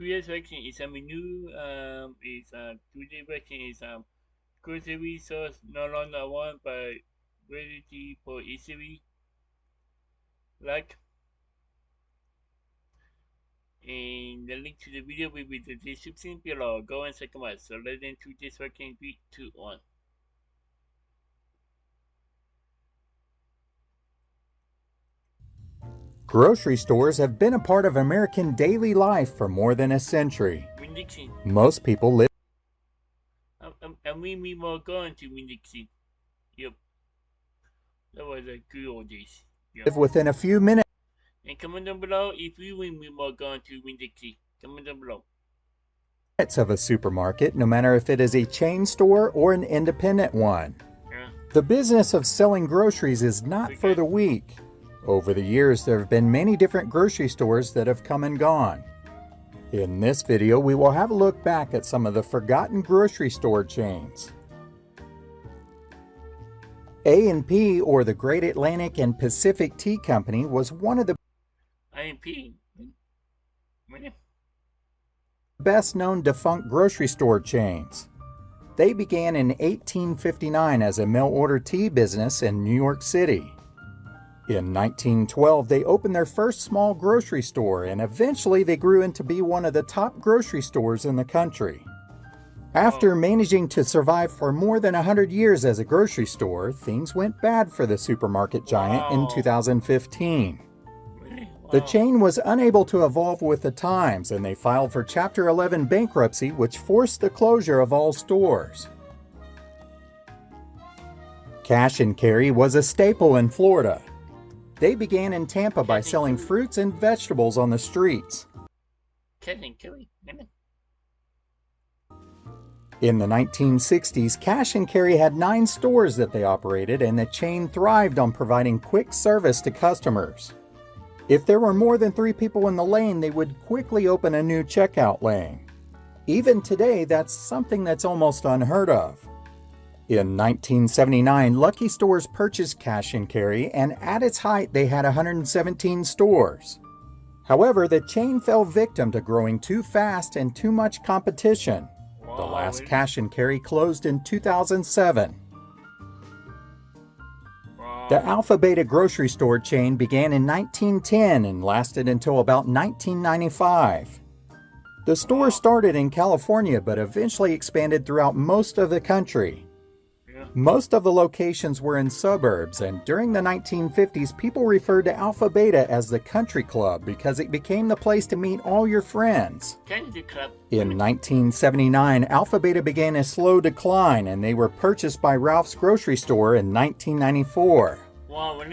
previous version is a menu. Is today version is grocery stores no longer want but ready for easily like. And the link to the video will be in the description below. Go and check them out. So let's into this working 3, 2, 1. Grocery stores have been a part of American daily life for more than a century. Winn-Dixie. Most people live And we were going to Winn-Dixie. Yep. That was a good old days. Yep. within a few minutes And comment down below if you were going to Winn-Dixie. Comment down below. of a supermarket, no matter if it is a chain store or an independent one. Yeah. The business of selling groceries is not for the weak. Over the years, there have been many different grocery stores that have come and gone. In this video, we will have a look back at some of the forgotten grocery store chains. A&P, or the Great Atlantic and Pacific Tea Company, was one of the A&P. best-known defunct grocery store chains. They began in 1859 as a mail-order tea business in New York City. In 1912, they opened their first small grocery store, and eventually they grew into be one of the top grocery stores in the country. After managing to survive for more than 100 years as a grocery store, things went bad for the supermarket giant in 2015. The chain was unable to evolve with the times, and they filed for Chapter 11 bankruptcy, which forced the closure of all stores. Cash and Carry was a staple in Florida. They began in Tampa by selling fruits and vegetables on the streets. In the 1960s, Cash and Carry had 9 stores that they operated, and the chain thrived on providing quick service to customers. If there were more than 3 people in the lane, they would quickly open a new checkout lane. Even today, that's something that's almost unheard of. In 1979, Lucky Stores purchased Cash and Carry, and at its height they had 117 stores. However, the chain fell victim to growing too fast and too much competition. The last Cash and Carry closed in 2007. The Alpha Beta grocery store chain began in 1910 and lasted until about 1995. The store started in California but eventually expanded throughout most of the country. Most of the locations were in suburbs, and during the 1950s, people referred to Alpha Beta as the country club because it became the place to meet all your friends. In 1979, Alpha Beta began a slow decline, and they were purchased by Ralph's Grocery Store in 1994.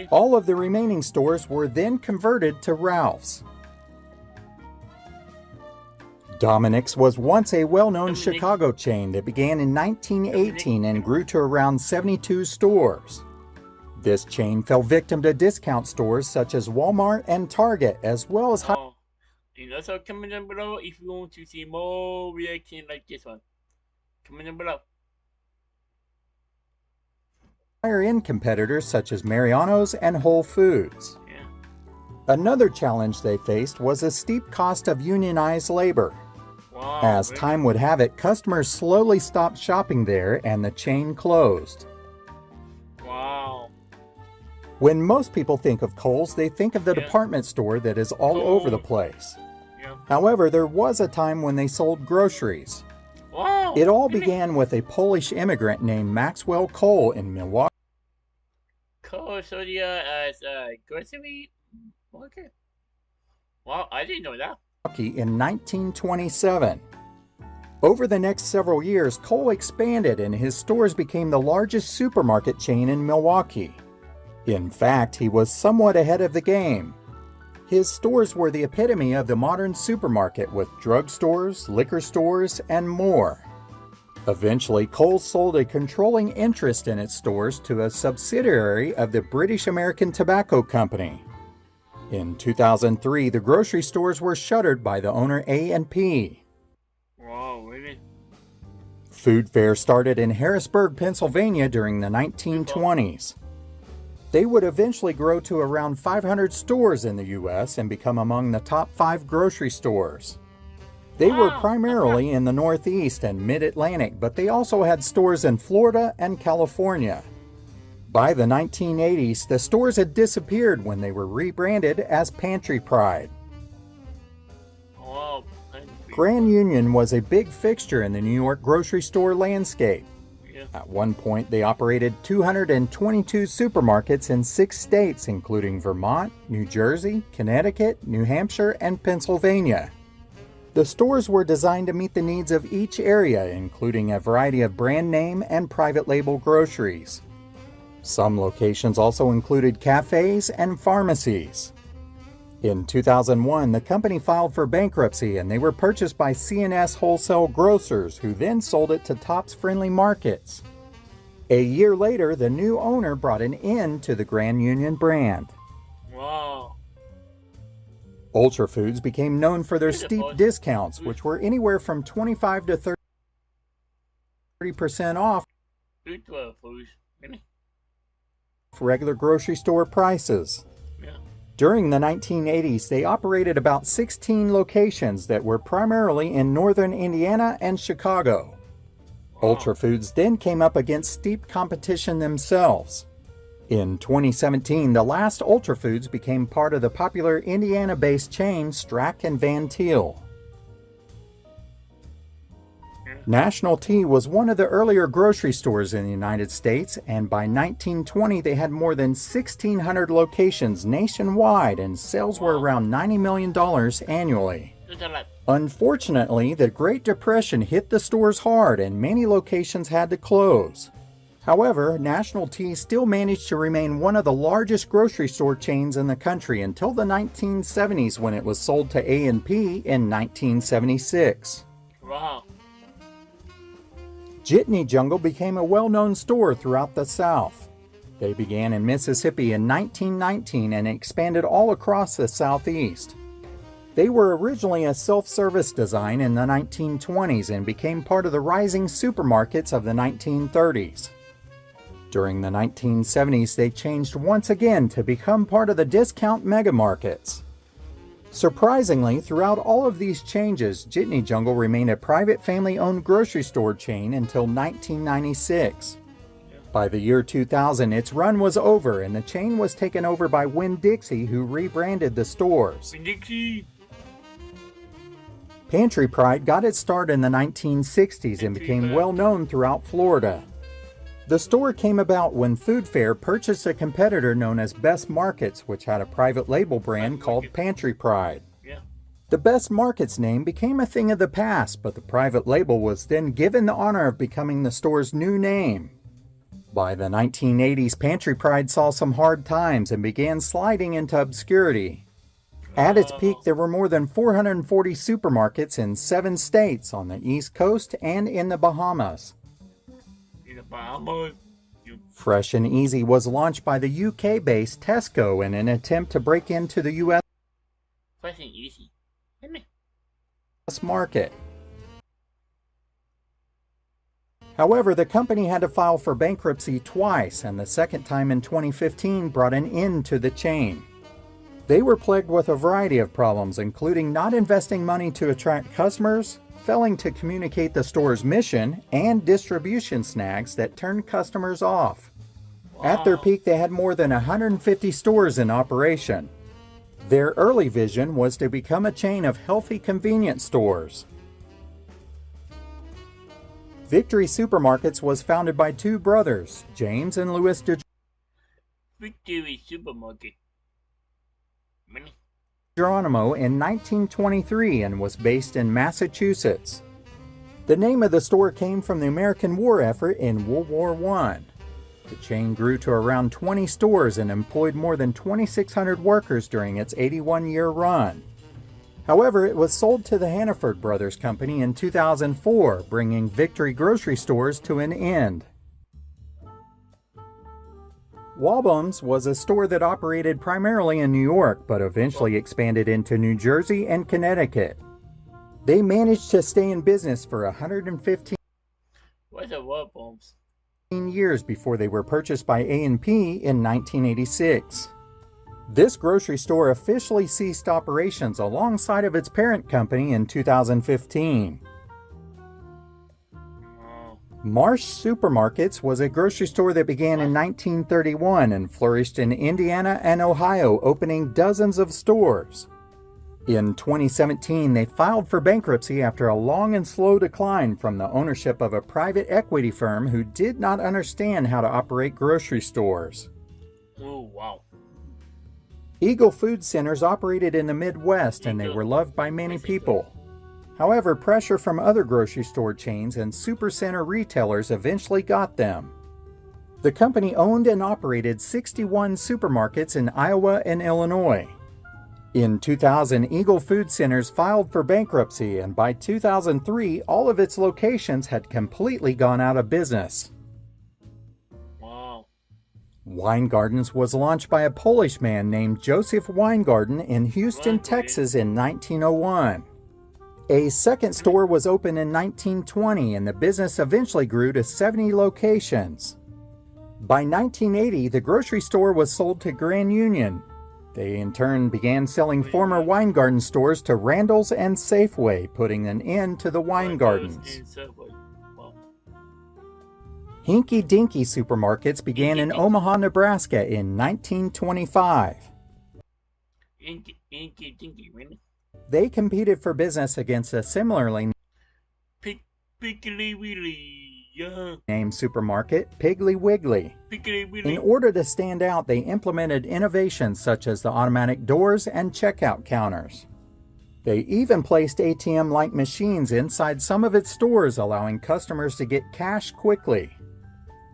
All of the remaining stores were then converted to Ralph's. Dominic's was once a well-known Chicago chain that began in 1918 and grew to around 72 stores. This chain fell victim to discount stores such as Walmart and Target, as well as and also comment down below if you want to see more reaction like this one. Comment down below. higher-end competitors such as Mariano's and Whole Foods. Another challenge they faced was a steep cost of unionized labor. As time would have it, customers slowly stopped shopping there and the chain closed. When most people think of Kohl's, they think of the department store that is all over the place. However, there was a time when they sold groceries. It all began with a Polish immigrant named Maxwell Kohl in Milwaukee. Kohl Sodia as a grocery worker? Wow, I didn't know that. In 1927. Over the next several years, Kohl expanded and his stores became the largest supermarket chain in Milwaukee. In fact, he was somewhat ahead of the game. His stores were the epitome of the modern supermarket with drugstores, liquor stores, and more. Eventually, Kohl sold a controlling interest in its stores to a subsidiary of the British American Tobacco Company. In 2003, the grocery stores were shuttered by the owner A&P. Wow, really? Food fairs started in Harrisburg, Pennsylvania during the 1920s. They would eventually grow to around 500 stores in the U.S. and become among the top 5 grocery stores. They were Wow. primarily in the Northeast and Mid-Atlantic, but they also had stores in Florida and California. By the 1980s, the stores had disappeared when they were rebranded as Pantry Pride. Wow. Grand Union was a big fixture in the New York grocery store landscape. Yeah. At one point, they operated 222 supermarkets in 6 states, including Vermont, New Jersey, Connecticut, New Hampshire, and Pennsylvania. The stores were designed to meet the needs of each area, including a variety of brand name and private label groceries. Some locations also included cafes and pharmacies. In 2001, the company filed for bankruptcy and they were purchased by C&S Wholesale Grocers, who then sold it to Tops Friendly Markets. A year later, the new owner brought an end to the Grand Union brand. Wow. Ultra Foods became known for their steep discounts, which were anywhere from 25 to 30% off Ultra Foods. regular grocery store prices. Yeah. During the 1980s, they operated about 16 locations that were primarily in northern Indiana and Chicago. Wow. Ultra Foods then came up against steep competition themselves. In 2017, the last Ultra Foods became part of the popular Indiana-based chain Strack and Van Til. National Tea was one of the earlier grocery stores in the United States, and by 1920 they had more than 1,600 locations nationwide and sales were around $90 million annually. Unfortunately, the Great Depression hit the stores hard and many locations had to close. However, National Tea still managed to remain one of the largest grocery store chains in the country until the 1970s when it was sold to A&P in 1976. Wow. Jitney Jungle became a well-known store throughout the South. They began in Mississippi in 1919 and expanded all across the Southeast. They were originally a self-service design in the 1920s and became part of the rising supermarkets of the 1930s. During the 1970s, they changed once again to become part of the discount megamarkets. Surprisingly, throughout all of these changes, Jitney Jungle remained a private family-owned grocery store chain until 1996. By the year 2000, its run was over and the chain was taken over by Winn-Dixie, who rebranded the stores. Winn-Dixie. Pantry Pride got its start in the 1960s and became well known throughout Florida. The store came about when Food Fair purchased a competitor known as Best Markets, which had a private label brand called Pantry Pride. Yeah. The Best Markets name became a thing of the past, but the private label was then given the honor of becoming the store's new name. By the 1980s, Pantry Pride saw some hard times and began sliding into obscurity. At its peak, there were more than 440 supermarkets in 7 states on the East Coast and in the Bahamas. Fresh and Easy was launched by the UK-based Tesco in an attempt to break into the US Fresh and Easy. market. However, the company had to file for bankruptcy twice, and the second time in 2015 brought an end to the chain. They were plagued with a variety of problems, including not investing money to attract customers, failing to communicate the store's mission, and distribution snags that turned customers off. At their peak, they had more than 150 stores in operation. Their early vision was to become a chain of healthy convenience stores. Victory Supermarkets was founded by 2 brothers, James and Louis Victory Supermarket. Geronimo in 1923 and was based in Massachusetts. The name of the store came from the American war effort in World War I. The chain grew to around 20 stores and employed more than 2,600 workers during its 81-year run. However, it was sold to the Hannaford Brothers Company in 2004, bringing Victory grocery stores to an end. Wabums was a store that operated primarily in New York, but eventually expanded into New Jersey and Connecticut. They managed to stay in business for 115 What's a Wabums? years before they were purchased by A&P in 1986. This grocery store officially ceased operations alongside of its parent company in 2015. Marsh Supermarkets was a grocery store that began in 1931 and flourished in Indiana and Ohio, opening dozens of stores. In 2017, they filed for bankruptcy after a long and slow decline from the ownership of a private equity firm who did not understand how to operate grocery stores. Oh, wow. Eagle Food Centers operated in the Midwest and they were loved by many people. However, pressure from other grocery store chains and supercenter retailers eventually got them. The company owned and operated 61 supermarkets in Iowa and Illinois. In 2000, Eagle Food Centers filed for bankruptcy, and by 2003, all of its locations had completely gone out of business. Wow. Weingardens was launched by a Polish man named Joseph Weingarten in Houston, Texas in 1901. A second store was opened in 1920, and the business eventually grew to 70 locations. By 1980, the grocery store was sold to Grand Union. They in turn began selling former Weingarten stores to Randall's and Safeway, putting an end to the Weingardens. Hinky Dinky Supermarkets began in Omaha, Nebraska in 1925. Inky Dinky, really? They competed for business against a similarly Piggly Wiggly, yeah. named supermarket, Piggly Wiggly. Piggly Wiggly. In order to stand out, they implemented innovations such as the automatic doors and checkout counters. They even placed ATM-like machines inside some of its stores, allowing customers to get cash quickly.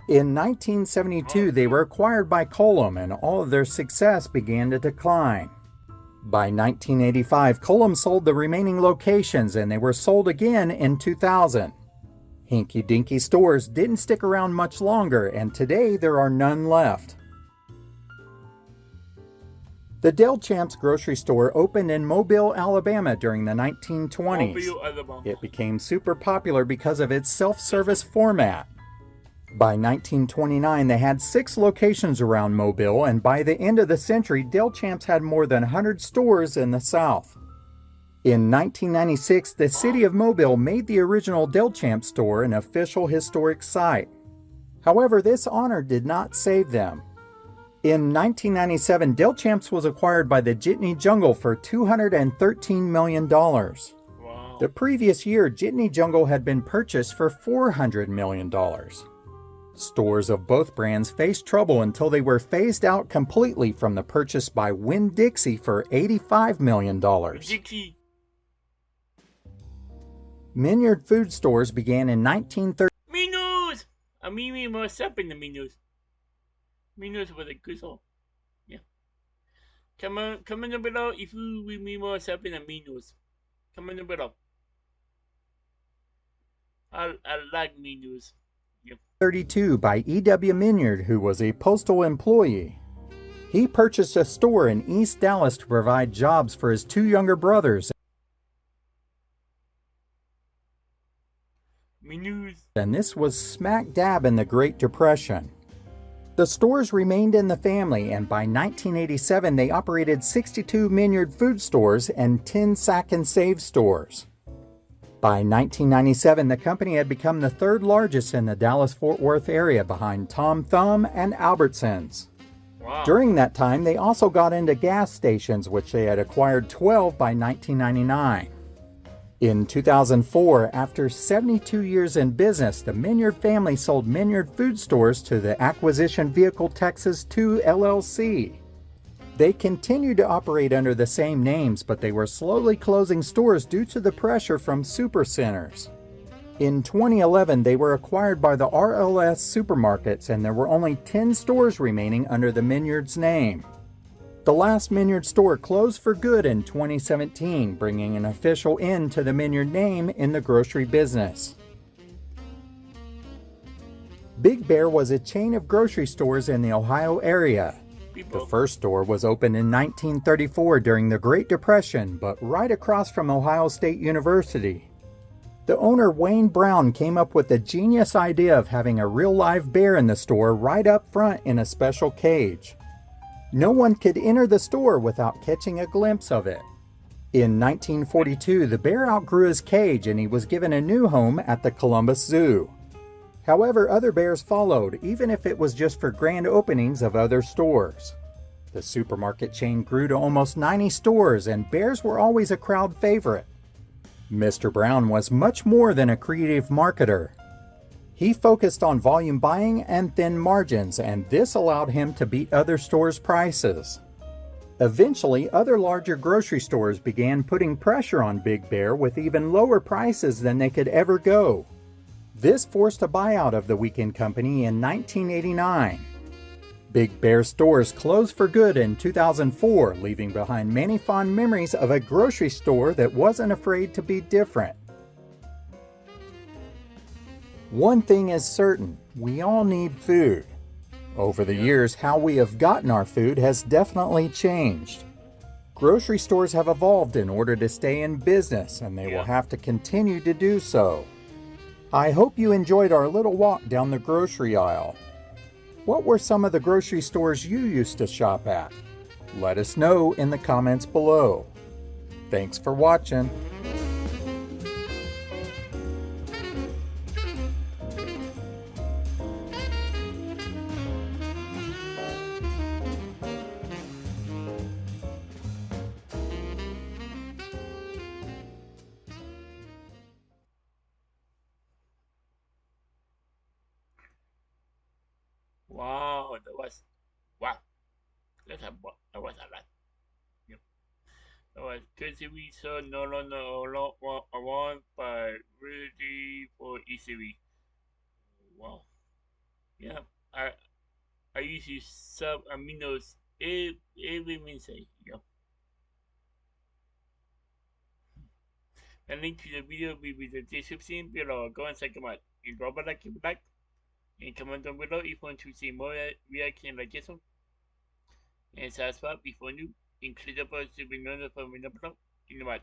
In 1972, they were acquired by Colum, and all of their success began to decline. By 1985, Colum sold the remaining locations, and they were sold again in 2000. Hinky Dinky stores didn't stick around much longer, and today there are none left. The Del Champs grocery store opened in Mobile, Alabama during the 1920s. It became super popular because of its self-service format. By 1929, they had 6 locations around Mobile, and by the end of the century, Del Champs had more than 100 stores in the South. In 1996, the city of Mobile made the original Del Champs store an official historic site. However, this honor did not save them. In 1997, Del Champs was acquired by the Jitney Jungle for $213 million. Wow. The previous year, Jitney Jungle had been purchased for $400 million. Stores of both brands faced trouble until they were phased out completely from the purchase by Winn-Dixie for $85 million. Dixie. Minyard food stores began in 1930. Minus! A mimi was up in the Minus. Minus was a good song. Yeah. Comment below if you will be more up in the Minus. Comment below. I like Minus. 1932 by E.W. Minyard, who was a postal employee. He purchased a store in East Dallas to provide jobs for his 2 younger brothers. And this was smack dab in the Great Depression. The stores remained in the family, and by 1987 they operated 62 Minyard food stores and 10 Sack and Save stores. By 1997, the company had become the 3rd largest in the Dallas-Fort Worth area behind Tom Thumb and Albertsons. Wow. During that time, they also got into gas stations, which they had acquired 12 by 1999. In 2004, after 72 years in business, the Minyard family sold Minyard food stores to the Acquisition Vehicle Texas II LLC. They continued to operate under the same names, but they were slowly closing stores due to the pressure from supercenters. In 2011, they were acquired by the RLS Supermarkets, and there were only 10 stores remaining under the Minyard's name. The last Minyard store closed for good in 2017, bringing an official end to the Minyard name in the grocery business. Big Bear was a chain of grocery stores in the Ohio area. The first store was opened in 1934 during the Great Depression, but right across from Ohio State University. The owner, Wayne Brown, came up with the genius idea of having a real live bear in the store right up front in a special cage. No one could enter the store without catching a glimpse of it. In 1942, the bear outgrew his cage and he was given a new home at the Columbus Zoo. However, other bears followed, even if it was just for grand openings of other stores. The supermarket chain grew to almost 90 stores, and bears were always a crowd favorite. Mr. Brown was much more than a creative marketer. He focused on volume buying and thin margins, and this allowed him to beat other stores' prices. Eventually, other larger grocery stores began putting pressure on Big Bear with even lower prices than they could ever go. This forced a buyout of the Weekend Company in 1989. Big Bear stores closed for good in 2004, leaving behind many fond memories of a grocery store that wasn't afraid to be different. One thing is certain, we all need food. Over the years, how we have gotten our food has definitely changed. Grocery stores have evolved in order to stay in business, and they will have to continue to do so. I hope you enjoyed our little walk down the grocery aisle. What were some of the grocery stores you used to shop at? Let us know in the comments below. Thanks for watching. Wow, wow. That was a lot. Yep. That was crazy. We saw no longer around but ready for easily. Wow. Yeah. I I usually sub aminos every Wednesday. Yep. A link to the video will be in the description below. Go and check them out. And drop a like if you like. And comment down below if you want to see more reaction like this one. And subscribe if you're new. And click the button to be notified when I upload. You know what?